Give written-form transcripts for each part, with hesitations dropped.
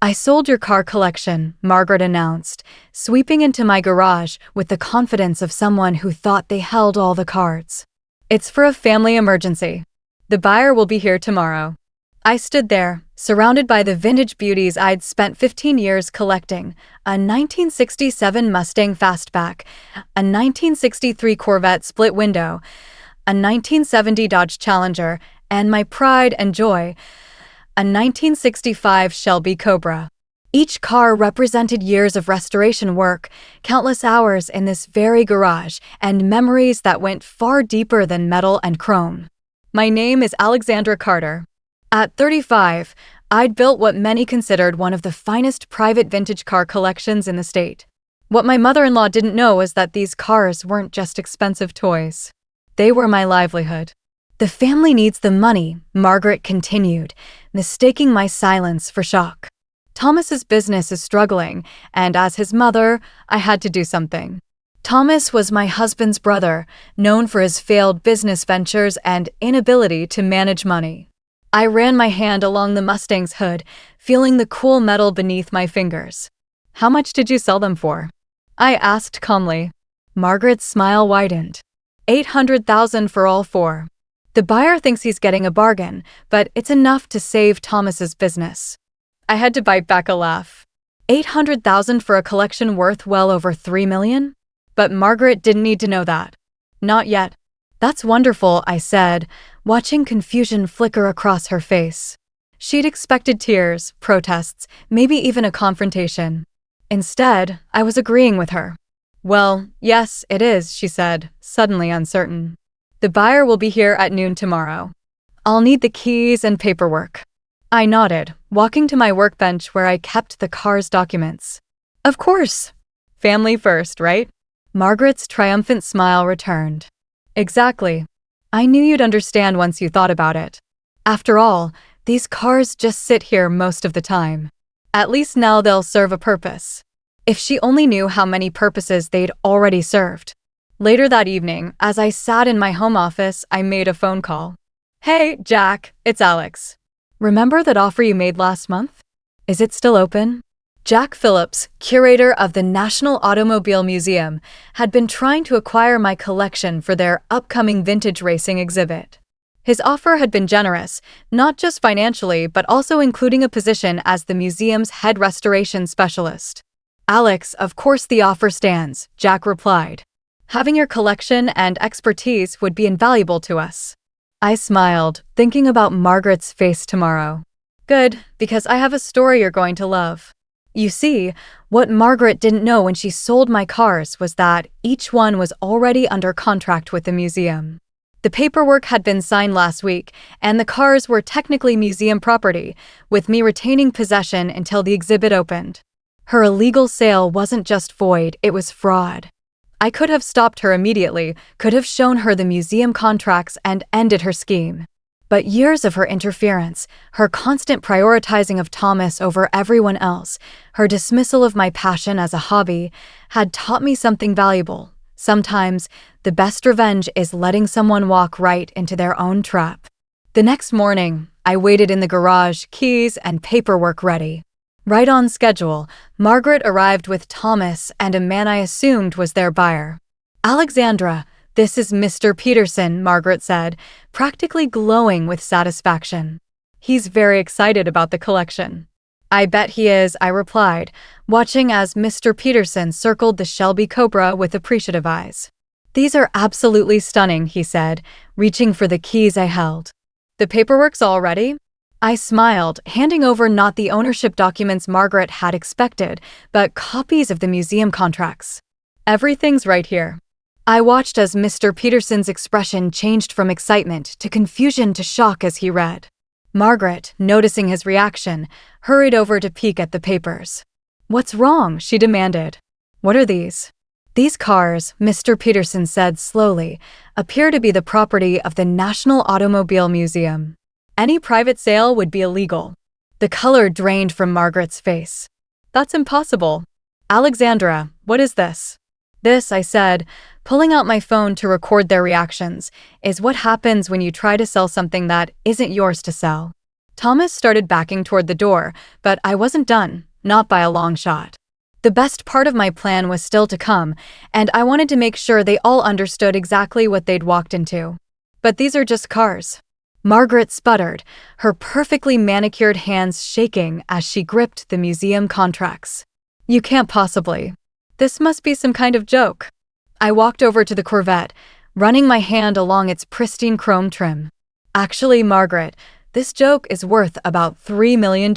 I sold your car collection, Margaret announced, sweeping into my garage with the confidence of someone who thought they held all the cards. It's for a family emergency. The buyer will be here tomorrow. I stood there, surrounded by the vintage beauties I'd spent 15 years collecting: a 1967 Mustang Fastback, a 1963 Corvette split window, a 1970 Dodge Challenger, and my pride and joy, a 1965 Shelby Cobra. Each car represented years of restoration work, countless hours in this very garage, and memories that went far deeper than metal and chrome. My name is Alexandra Carter. At 35, I'd built what many considered one of the finest private vintage car collections in the state. What my mother-in-law didn't know was that these cars weren't just expensive toys. They were my livelihood. The family needs the money, Margaret continued, mistaking my silence for shock. Thomas's business is struggling, and as his mother, I had to do something. Thomas was my husband's brother, known for his failed business ventures and inability to manage money. I ran my hand along the Mustang's hood, feeling the cool metal beneath my fingers. "How much did you sell them for?" I asked calmly. Margaret's smile widened. $800,000 for all four. The buyer thinks he's getting a bargain, but it's enough to save Thomas's business. I had to bite back a laugh. $800,000 for a collection worth well over $3 million? But Margaret didn't need to know that. Not yet. "That's wonderful," I said, watching confusion flicker across her face. She'd expected tears, protests, maybe even a confrontation. Instead, I was agreeing with her. "Well, yes, it is," she said, suddenly uncertain. "The buyer will be here at noon tomorrow. I'll need the keys and paperwork." I nodded, walking to my workbench where I kept the car's documents. "Of course. Family first, right?" Margaret's triumphant smile returned. "Exactly. I knew you'd understand once you thought about it. After all, these cars just sit here most of the time. At least now they'll serve a purpose." If she only knew how many purposes they'd already served. Later that evening, as I sat in my home office, I made a phone call. "Hey, Jack, it's Alex. Remember that offer you made last month? Is it still open?" Jack Phillips, curator of the National Automobile Museum, had been trying to acquire my collection for their upcoming vintage racing exhibit. His offer had been generous, not just financially, but also including a position as the museum's head restoration specialist. "Alex, of course the offer stands," Jack replied. "Having your collection and expertise would be invaluable to us." I smiled, thinking about Margaret's face tomorrow. "Good, because I have a story you're going to love." You see, what Margaret didn't know when she sold my cars was that each one was already under contract with the museum. The paperwork had been signed last week, and the cars were technically museum property, with me retaining possession until the exhibit opened. Her illegal sale wasn't just void, it was fraud. I could have stopped her immediately, could have shown her the museum contracts and ended her scheme. But years of her interference, her constant prioritizing of Thomas over everyone else, her dismissal of my passion as a hobby, had taught me something valuable. Sometimes, the best revenge is letting someone walk right into their own trap. The next morning, I waited in the garage, keys and paperwork ready. Right on schedule, Margaret arrived with Thomas and a man I assumed was their buyer. "Alexandra, this is Mr. Peterson," Margaret said, practically glowing with satisfaction. "He's very excited about the collection." "I bet he is," I replied, watching as Mr. Peterson circled the Shelby Cobra with appreciative eyes. "These are absolutely stunning," he said, reaching for the keys I held. "The paperwork's all ready?" I smiled, handing over not the ownership documents Margaret had expected, but copies of the museum contracts. "Everything's right here." I watched as Mr. Peterson's expression changed from excitement to confusion to shock as he read. Margaret, noticing his reaction, hurried over to peek at the papers. "What's wrong?" she demanded. "What are these?" "These cars," Mr. Peterson said slowly, "appear to be the property of the National Automobile Museum. Any private sale would be illegal." The color drained from Margaret's face. "That's impossible." "Alexandra, what is this?" "This," I said, pulling out my phone to record their reactions, "is what happens when you try to sell something that isn't yours to sell." Thomas started backing toward the door, but I wasn't done, not by a long shot. The best part of my plan was still to come, and I wanted to make sure they all understood exactly what they'd walked into. But these are just cars. Margaret sputtered, her perfectly manicured hands shaking as she gripped the museum contracts. You can't possibly. This must be some kind of joke. I walked over to the Corvette, running my hand along its pristine chrome trim. Actually, Margaret, this joke is worth about $3 million.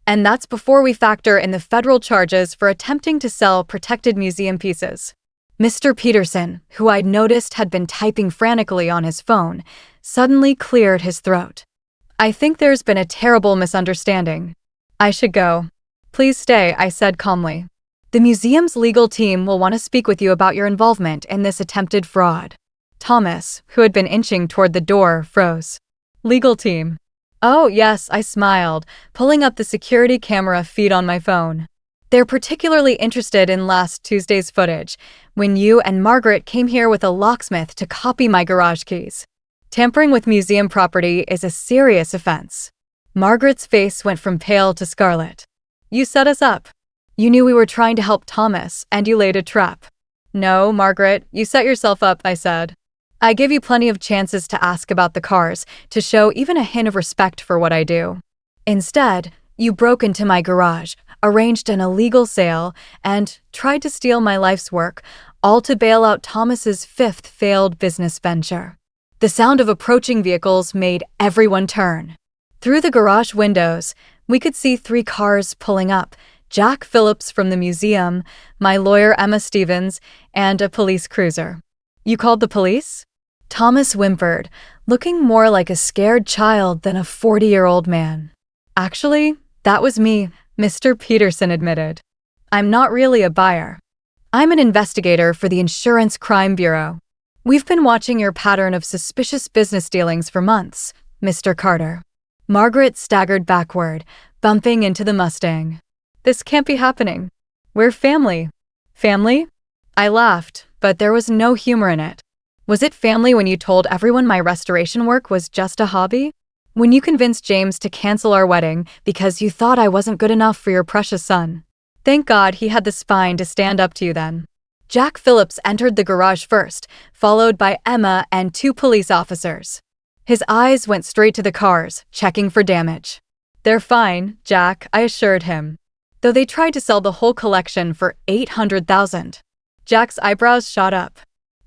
And that's before we factor in the federal charges for attempting to sell protected museum pieces. Mr. Peterson, who I'd noticed had been typing frantically on his phone, suddenly cleared his throat. I think there's been a terrible misunderstanding. I should go. Please stay, I said calmly. The museum's legal team will want to speak with you about your involvement in this attempted fraud. Thomas, who had been inching toward the door, froze. Legal team. Oh, yes, I smiled, pulling up the security camera feed on my phone. They're particularly interested in last Tuesday's footage, when you and Margaret came here with a locksmith to copy my garage keys. Tampering with museum property is a serious offense. Margaret's face went from pale to scarlet. You set us up. You knew we were trying to help Thomas, and you laid a trap. No, Margaret, you set yourself up, I said. I give you plenty of chances to ask about the cars, to show even a hint of respect for what I do. Instead, you broke into my garage, arranged an illegal sale, and tried to steal my life's work, all to bail out Thomas's fifth failed business venture. The sound of approaching vehicles made everyone turn. Through the garage windows, we could see 3 cars pulling up, Jack Phillips from the museum, my lawyer Emma Stevens, and a police cruiser. You called the police? Thomas whimpered, looking more like a scared child than a 40-year-old man. Actually, that was me, Mr. Peterson admitted. I'm not really a buyer. I'm an investigator for the Insurance Crime Bureau. We've been watching your pattern of suspicious business dealings for months, Mr. Carter. Margaret staggered backward, bumping into the Mustang. This can't be happening. We're family. Family? I laughed, but there was no humor in it. Was it family when you told everyone my restoration work was just a hobby? When you convinced James to cancel our wedding because you thought I wasn't good enough for your precious son? Thank God he had the spine to stand up to you then. Jack Phillips entered the garage first, followed by Emma and 2 police officers. His eyes went straight to the cars, checking for damage. They're fine, Jack, I assured him. Though they tried to sell the whole collection for $800,000. Jack's eyebrows shot up.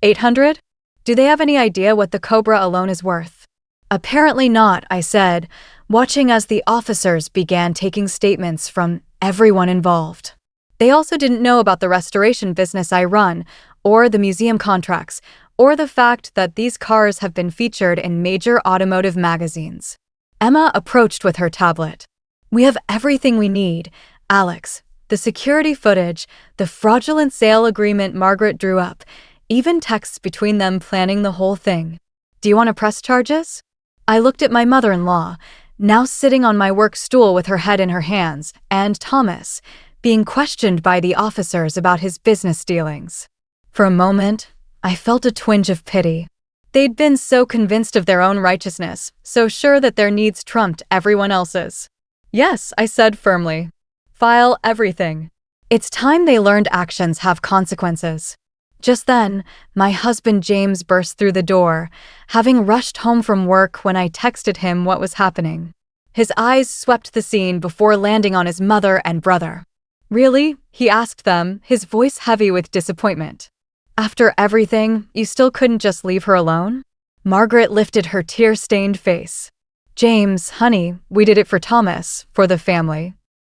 800? Do they have any idea what the Cobra alone is worth? Apparently not, I said, watching as the officers began taking statements from everyone involved. They also didn't know about the restoration business I run, or the museum contracts, or the fact that these cars have been featured in major automotive magazines. Emma approached with her tablet. We have everything we need, Alex. The security footage, the fraudulent sale agreement Margaret drew up, even texts between them planning the whole thing. Do you want to press charges? I looked at my mother-in-law, now sitting on my work stool with her head in her hands, and Thomas, being questioned by the officers about his business dealings. For a moment, I felt a twinge of pity. They'd been so convinced of their own righteousness, so sure that their needs trumped everyone else's. Yes, I said firmly. File everything. It's time they learned actions have consequences. Just then, my husband James burst through the door, having rushed home from work when I texted him what was happening. His eyes swept the scene before landing on his mother and brother. Really? He asked them, his voice heavy with disappointment. After everything, you still couldn't just leave her alone? Margaret lifted her tear-stained face. James, honey, we did it for Thomas, for the family.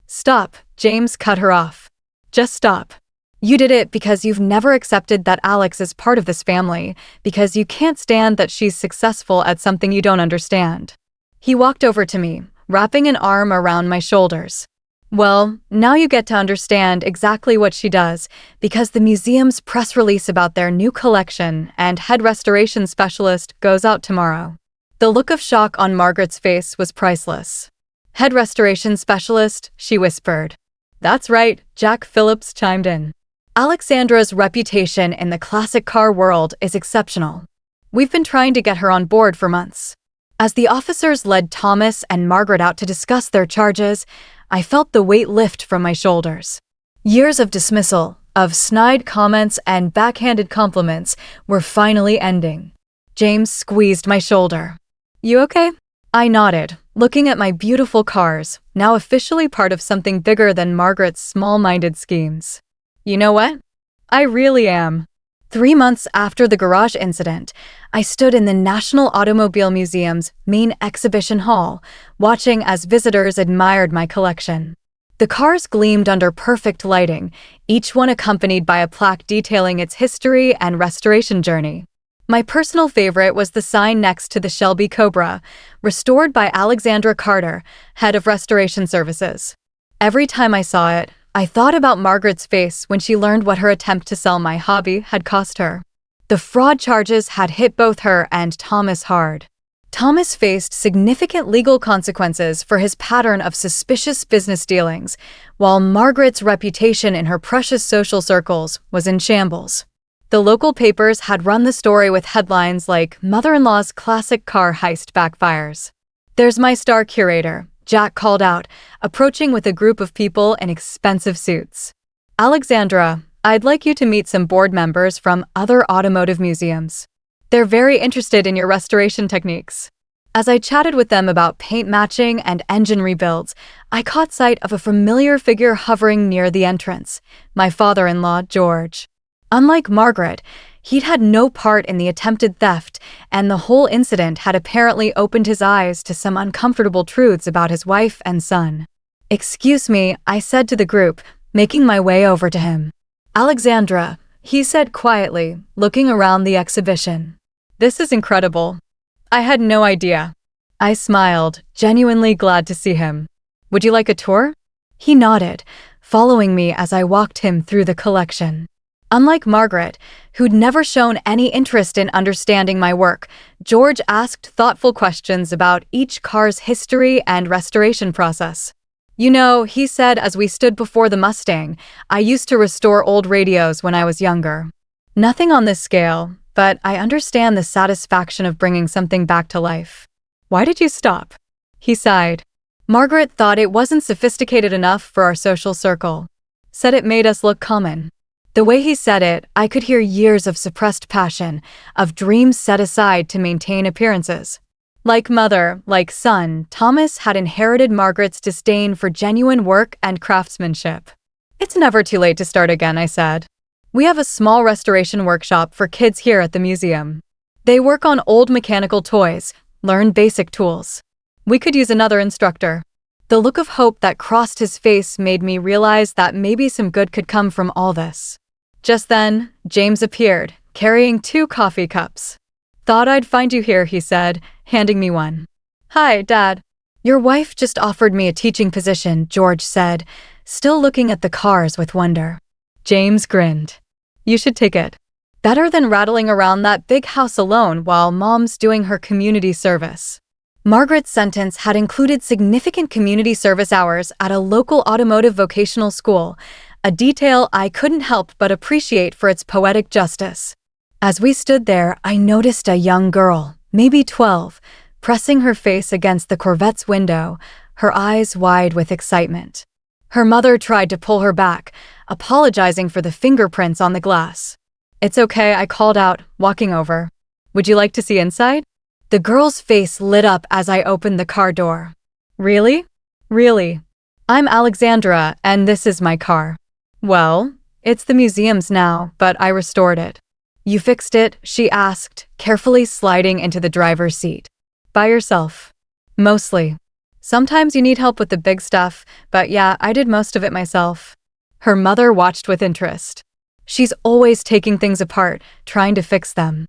Stop, James cut her off. Just stop. You did it because you've never accepted that Alex is part of this family, because you can't stand that she's successful at something you don't understand. He walked over to me, wrapping an arm around my shoulders. Well, now you get to understand exactly what she does, because the museum's press release about their new collection and head restoration specialist goes out tomorrow. The look of shock on Margaret's face was priceless. Head restoration specialist, she whispered. That's right, Jack Phillips chimed in. Alexandra's reputation in the classic car world is exceptional. We've been trying to get her on board for months. As the officers led Thomas and Margaret out to discuss their charges, I felt the weight lift from my shoulders. Years of dismissal, of snide comments and backhanded compliments were finally ending. James squeezed my shoulder. "You okay?" I nodded, looking at my beautiful cars, now officially part of something bigger than Margaret's small-minded schemes. "You know what? I really am." 3 months after the garage incident, I stood in the National Automobile Museum's main exhibition hall, watching as visitors admired my collection. The cars gleamed under perfect lighting, each one accompanied by a plaque detailing its history and restoration journey. My personal favorite was the sign next to the Shelby Cobra, restored by Alexandra Carter, head of restoration services. Every time I saw it, I thought about Margaret's face when she learned what her attempt to sell my hobby had cost her. The fraud charges had hit both her and Thomas hard. Thomas faced significant legal consequences for his pattern of suspicious business dealings, while Margaret's reputation in her precious social circles was in shambles. The local papers had run the story with headlines like "Mother-in-law's classic car heist backfires." "There's my star curator," Jack called out, approaching with a group of people in expensive suits. "Alexandra, I'd like you to meet some board members from other automotive museums. They're very interested in your restoration techniques." As I chatted with them about paint matching and engine rebuilds, I caught sight of a familiar figure hovering near the entrance, my father-in-law, George. Unlike Margaret, he'd had no part in the attempted theft, and the whole incident had apparently opened his eyes to some uncomfortable truths about his wife and son. "Excuse me," I said to the group, making my way over to him. "Alexandra," he said quietly, looking around the exhibition. "This is incredible. I had no idea." I smiled, genuinely glad to see him. "Would you like a tour?" He nodded, following me as I walked him through the collection. Unlike Margaret, who'd never shown any interest in understanding my work, George asked thoughtful questions about each car's history and restoration process. "You know," he said as we stood before the Mustang, "I used to restore old radios when I was younger. Nothing on this scale, but I understand the satisfaction of bringing something back to life." "Why did you stop?" He sighed. "Margaret thought it wasn't sophisticated enough for our social circle. Said it made us look common." The way he said it, I could hear years of suppressed passion, of dreams set aside to maintain appearances. Like mother, like son, Thomas had inherited Margaret's disdain for genuine work and craftsmanship. "It's never too late to start again," I said. "We have a small restoration workshop for kids here at the museum. They work on old mechanical toys, learn basic tools. We could use another instructor." The look of hope that crossed his face made me realize that maybe some good could come from all this. Just then, James appeared, carrying 2 coffee cups. "Thought I'd find you here," he said, handing me one. "Hi, Dad." "Your wife just offered me a teaching position," George said, still looking at the cars with wonder. James grinned. "You should take it. Better than rattling around that big house alone while Mom's doing her community service." Margaret's sentence had included significant community service hours at a local automotive vocational school, a detail I couldn't help but appreciate for its poetic justice. As we stood there, I noticed a young girl, maybe 12, pressing her face against the Corvette's window, her eyes wide with excitement. Her mother tried to pull her back, apologizing for the fingerprints on the glass. "It's okay," I called out, walking over. "Would you like to see inside?" The girl's face lit up as I opened the car door. "Really? Really? I'm Alexandra, and this is my car." "Well, it's the museum's now, but I restored it." "You fixed it?" she asked, carefully sliding into the driver's seat. "By yourself?" "Mostly. Sometimes you need help with the big stuff, but yeah, I did most of it myself." Her mother watched with interest. She's always taking things apart, trying to fix them.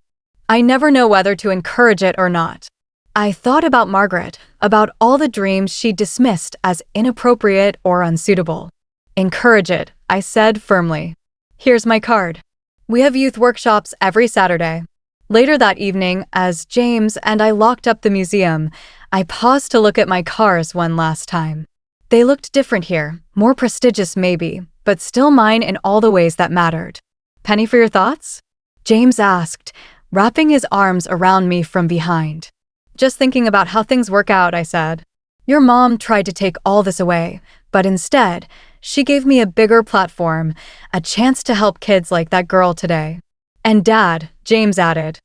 I never know whether to encourage it or not. I thought about Margaret, about all the dreams she dismissed as inappropriate or unsuitable. "Encourage it," I said firmly. "Here's my card. We have youth workshops every Saturday." Later that evening, as James and I locked up the museum, I paused to look at my cars one last time. They looked different here, more prestigious maybe, but still mine in all the ways that mattered. "Penny for your thoughts?" James asked, wrapping his arms around me from behind. Just thinking about how things work out, I said. Your mom tried to take all this away, but instead, she gave me a bigger platform, a chance to help kids like that girl today. And Dad, James added.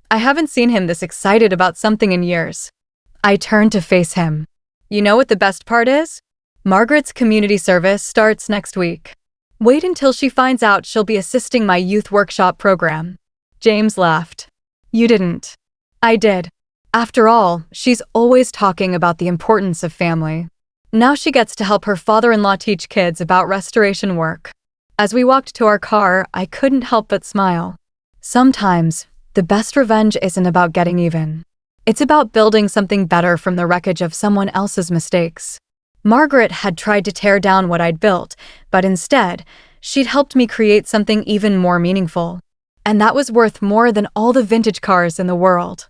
I haven't seen him this excited about something in years. I turned to face him. You know what the best part is? Margaret's community service starts next week. Wait until she finds out she'll be assisting my youth workshop program. James laughed. You didn't. I did. After all, she's always talking about the importance of family. Now she gets to help her father-in-law teach kids about restoration work. As we walked to our car, I couldn't help but smile. Sometimes, the best revenge isn't about getting even. It's about building something better from the wreckage of someone else's mistakes. Margaret had tried to tear down what I'd built, but instead, she'd helped me create something even more meaningful. And that was worth more than all the vintage cars in the world.